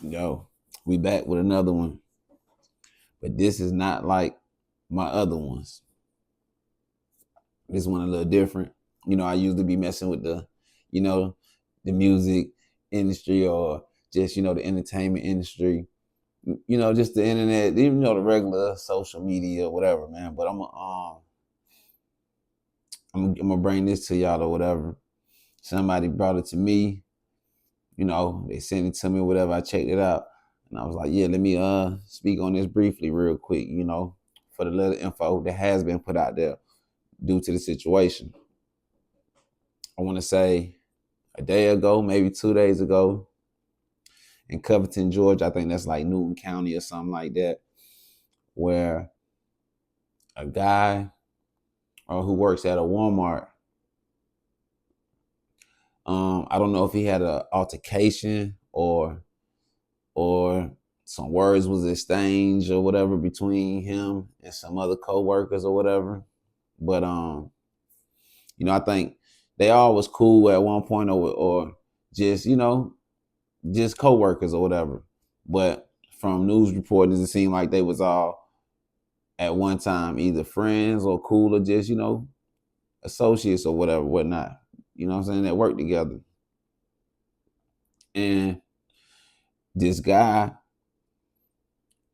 Yo, we back with another one, but this is not like my other ones. This one a little different. I usually be messing with you know, the music industry or just the entertainment industry. Just the internet, even the regular social media or whatever, man. But I'm gonna bring this to y'all or whatever. Somebody brought it to me. They sent it to me, or whatever. I checked it out, and I was like, yeah, let me speak on this briefly, real quick. For the little info that has been put out there due to the situation. I want to say a day ago, maybe 2 days ago, in Covington, Georgia. I think that's like Newton County or something like that, where a guy who works at a Walmart. I don't know if he had an altercation or some words was exchanged or whatever between him and some other co-workers or whatever. But I think they all was cool at one point or just, just co-workers or whatever. But from news reporters, it seemed like they was all at one time either friends or cool or just, associates or whatever, whatnot. You know what I'm saying? That work together. And this guy,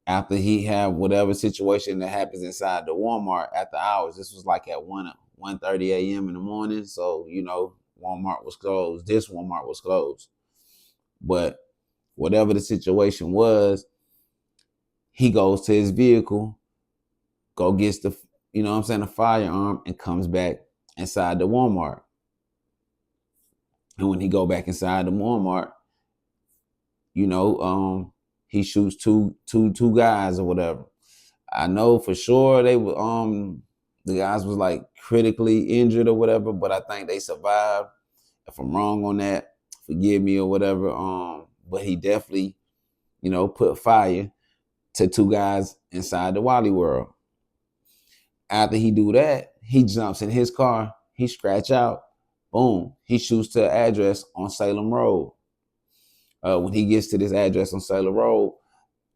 after he had whatever situation that happens inside the Walmart after hours, this was like at 1:30 a.m. in the morning. So, Walmart was closed. This Walmart was closed. But whatever the situation was, he goes to his vehicle, go gets a firearm and comes back inside the Walmart. And when he go back inside the Walmart, he shoots two guys or whatever. I know for sure they were the guys was like critically injured or whatever, but I think they survived. If I'm wrong on that, forgive me or whatever. But he definitely, put fire to two guys inside the Wally World. After he do that, he jumps in his car, he scratch out, boom, he shoots to an address on Salem Road. When he gets to this address on Salem Road,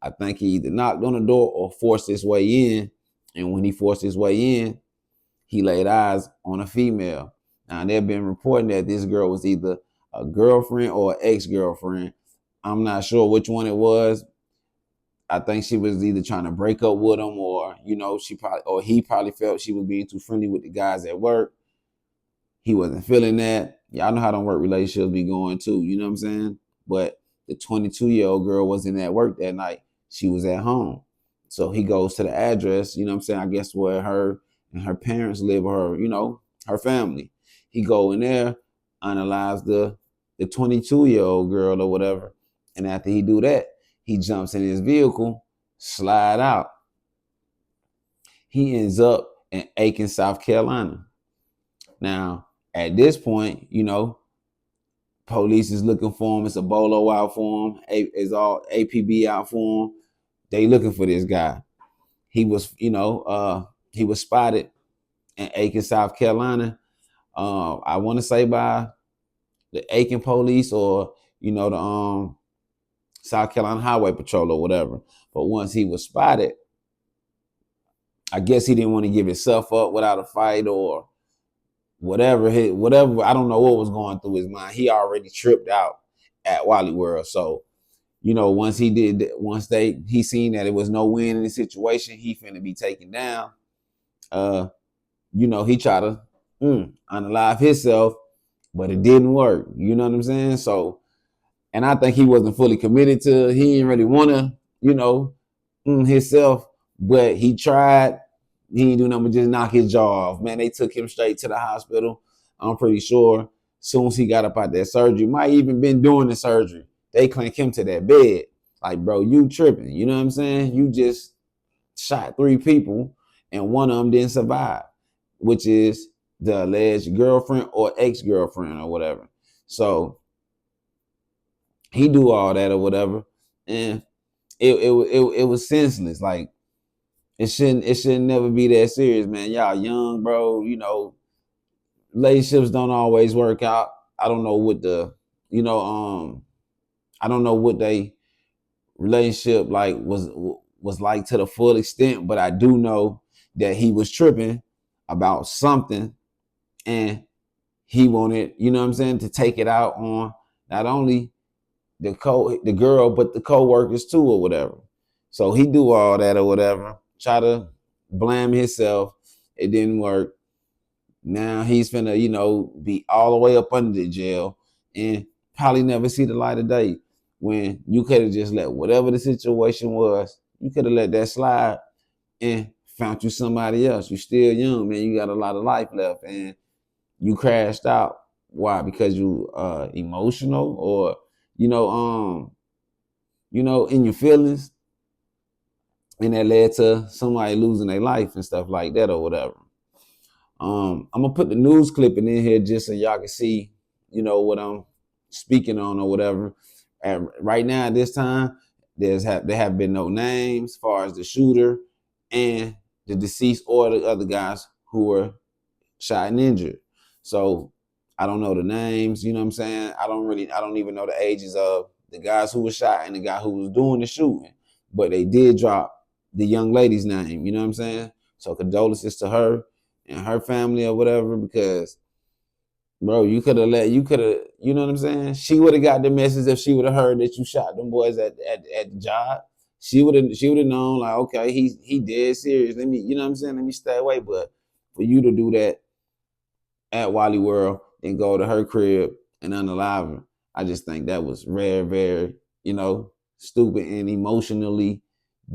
I think he either knocked on the door or forced his way in. And when he forced his way in, he laid eyes on a female. Now, they've been reporting that this girl was either a girlfriend or an ex-girlfriend. I'm not sure which one it was. I think she was either trying to break up with him or, he probably felt she was being too friendly with the guys at work. He wasn't feeling that. Y'all know how them work relationships be going too, you know what I'm saying? But the 22-year-old girl wasn't at work that night. She was at home. So he goes to the address, you know what I'm saying? I guess where her and her parents live, or her family. He go in there, analyze the 22-year-old girl or whatever. And after he do that, he jumps in his vehicle, slide out. He ends up in Aiken, South Carolina. Now, at this point, police is looking for him. It's a bolo out for him. It's all APB out for him. They looking for this guy. He was, he was spotted in Aiken, South Carolina. I want to say by the Aiken police or the South Carolina Highway Patrol or whatever. But once he was spotted, I guess he didn't want to give himself up without a fight or whatever. I don't know what was going through his mind. He already tripped out at Wally World. So, once he seen that it was no win in the situation, he finna be taken down. He tried to unalive himself, but it didn't work. You know what I'm saying? So, and I think he wasn't fully committed to. He didn't really want to, himself, but he tried. He didn't do nothing but just knock his jaw off. Man, they took him straight to the hospital. I'm pretty sure. As soon as he got up out that surgery, might even been doing the surgery, they clank him to that bed. Like, bro, you tripping. You know what I'm saying? You just shot 3 people and one of them didn't survive, which is the alleged girlfriend or ex-girlfriend or whatever. So he do all that or whatever, and it was senseless. Like it shouldn't never be that serious, man. Y'all young, bro. Relationships don't always work out. I don't know what I don't know what they relationship like was like to the full extent, but I do know that he was tripping about something, and he wanted, you know what I'm saying, to take it out on not only the girl but the co-workers too or whatever. So he do all that or whatever, try to blame himself. It didn't work. Now he's finna, be all the way up under the jail and probably never see the light of day. When you could have just let whatever the situation was, you could have let that slide and found you somebody else. You still young, man. You got a lot of life left, and you crashed out. Why? Because you emotional, or you know, in your feelings, and that led to somebody losing their life and stuff like that or whatever. I'm gonna put the news clipping in here just so y'all can see, what I'm speaking on or whatever. And right now at this time, there have been no names as far as the shooter and the deceased or the other guys who were shot and injured. So I don't know the names, you know what I'm saying? I don't even know the ages of the guys who were shot and the guy who was doing the shooting. But they did drop the young lady's name, you know what I'm saying? So condolences to her and her family or whatever, because bro, you could have, you know what I'm saying? She would have got the message if she would have heard that you shot them boys at the job. She would have known, like, okay, he dead serious. Let me, you know what I'm saying? Let me stay away. But for you to do that at Wally World and go to her crib and unalive her, I just think that was very, very, stupid and emotionally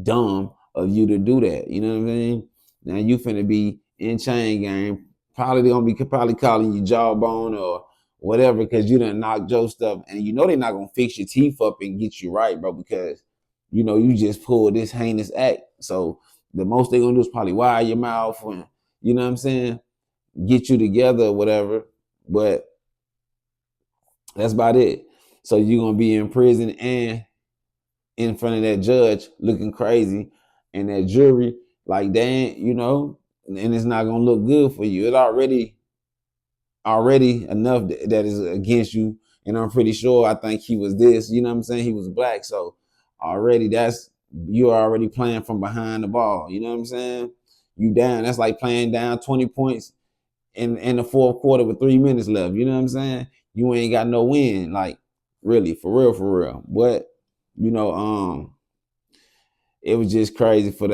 dumb of you to do that. You know what I mean? Now you finna be in chain gang. Probably gonna be calling you jawbone or whatever because you done knocked your stuff, and they're not gonna fix your teeth up and get you right, bro, because you just pulled this heinous act. So the most they're gonna do is probably wire your mouth and, you know what I'm saying, get you together or whatever. But that's about it. So you're gonna be in prison and in front of that judge looking crazy and that jury like they ain't, and it's not gonna look good for you. It already enough that is against you. And I'm pretty sure, I think he was this, you know what I'm saying? He was black. So already you're already playing from behind the ball. You know what I'm saying? You down. That's like playing down 20 points in the fourth quarter with 3 minutes left. You know what I'm saying? You ain't got no win. Like, really, for real, for real. But, you know, it was just crazy for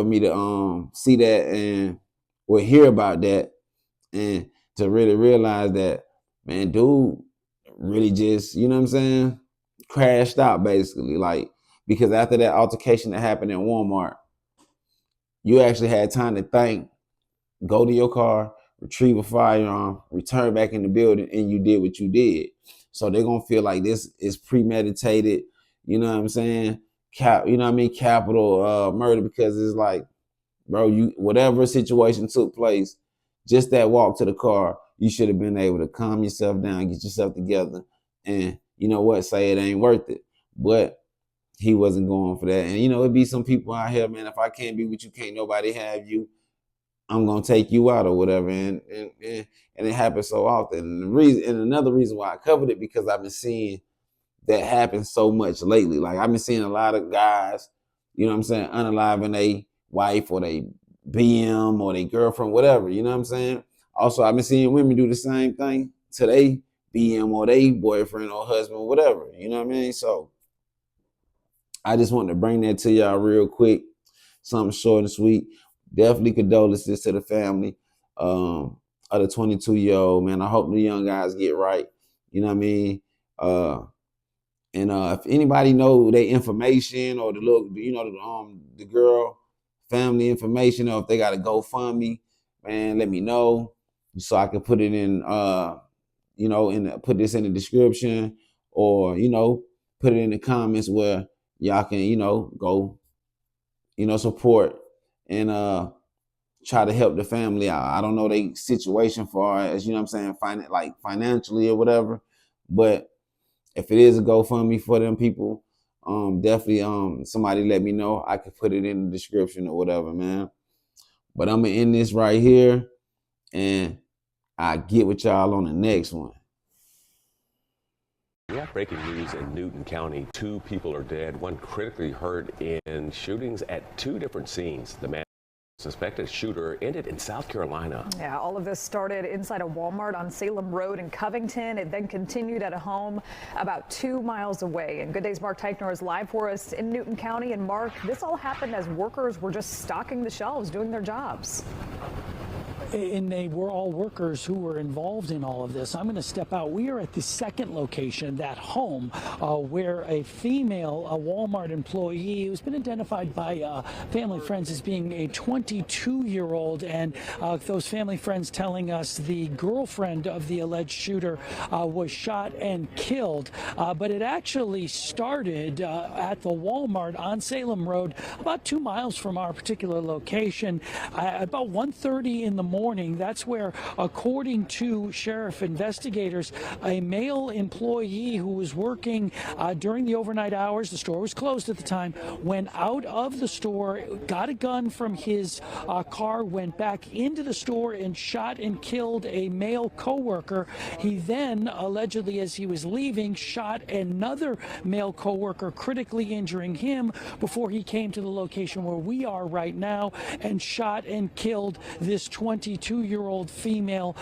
me to see that and or hear about that, and to really realize that, man, dude really just, you know what I'm saying, crashed out basically. Like, because after that altercation that happened in Walmart, you actually had time to think, go to your car, retrieve a firearm, return back in the building, and you did what you did. So they're gonna feel like this is premeditated, you know what I'm saying? Capital murder, because it's like, bro, you whatever situation took place, just that walk to the car, you should have been able to calm yourself down, get yourself together, and you know what, say it ain't worth it. But he wasn't going for that. And it'd be some people out here, man, if I can't be with you, can't nobody have you. I'm gonna take you out or whatever, and it happens so often. And another reason why I covered it, because I've been seeing that happen so much lately. Like, I've been seeing a lot of guys, you know what I'm saying, unaliving they wife or they BM or their girlfriend, whatever. You know what I'm saying. Also, I've been seeing women do the same thing to they BM or they boyfriend or husband, whatever. You know what I mean. So I just wanted to bring that to y'all real quick, something short and sweet. Definitely condolences to the family of the 22-year-old, man. I hope the young guys get right. You know what I mean? And if anybody know their information or the little, the girl family information, or if they got a GoFundMe, man, let me know so I can put it in, put this in the description, or put it in the comments where y'all can, go, support and try to help the family out. I don't know their situation far as, you know what I'm saying, like financially or whatever, but if it is a GoFundMe for them people, definitely somebody let me know. I could put it in the description or whatever, man. But I'm gonna end this right here, and I get with y'all on the next one. We have breaking news in Newton County. 2 people are dead, 1 critically hurt in shootings at 2 different scenes. The man suspected shooter ended in South Carolina. Yeah, all of this started inside a Walmart on Salem Road in Covington. It then continued at a home about 2 miles away. And Good Day's Mark Teichner is live for us in Newton County. And Mark, this all happened as workers were just stocking the shelves, doing their jobs. And they were all workers who were involved in all of this. I'm going to step out. We are at the second location, that home, where a female, a Walmart employee who's been identified by family friends as being a 22-year-old, and those family friends telling us the girlfriend of the alleged shooter was shot and killed. But it actually started at the Walmart on Salem Road, about 2 miles from our particular location, about 1:30 in the morning. That's where, according to sheriff investigators, a male employee who was working during the overnight hours, the store was closed at the time, went out of the store, got a gun from his car, went back into the store and shot and killed a male co-worker. He then, allegedly as he was leaving, shot another male co-worker, critically injuring him before he came to the location where we are right now and shot and killed this 22-year-old female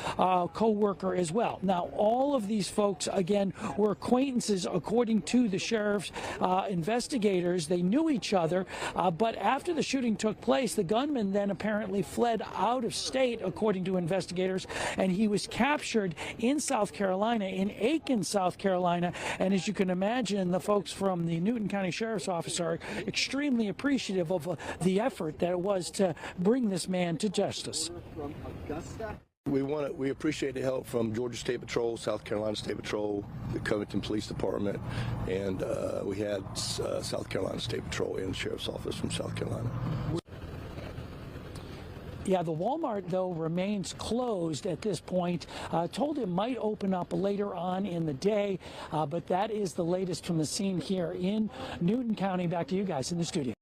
co-worker as well. Now, all of these folks, again, were acquaintances, according to the sheriff's investigators. They knew each other, but after the shooting took place, the gunman then apparently fled out of state, according to investigators, and he was captured in South Carolina, in Aiken, South Carolina. And as you can imagine, the folks from the Newton County Sheriff's Office are extremely appreciative of the effort that it was to bring this man to justice. We appreciate the help from Georgia State Patrol, South Carolina State Patrol, the Covington Police Department, and we had South Carolina State Patrol and the Sheriff's Office from South Carolina. Yeah, the Walmart, though, remains closed at this point. Told it might open up later on in the day, but that is the latest from the scene here in Newton County. Back to you guys in the studio.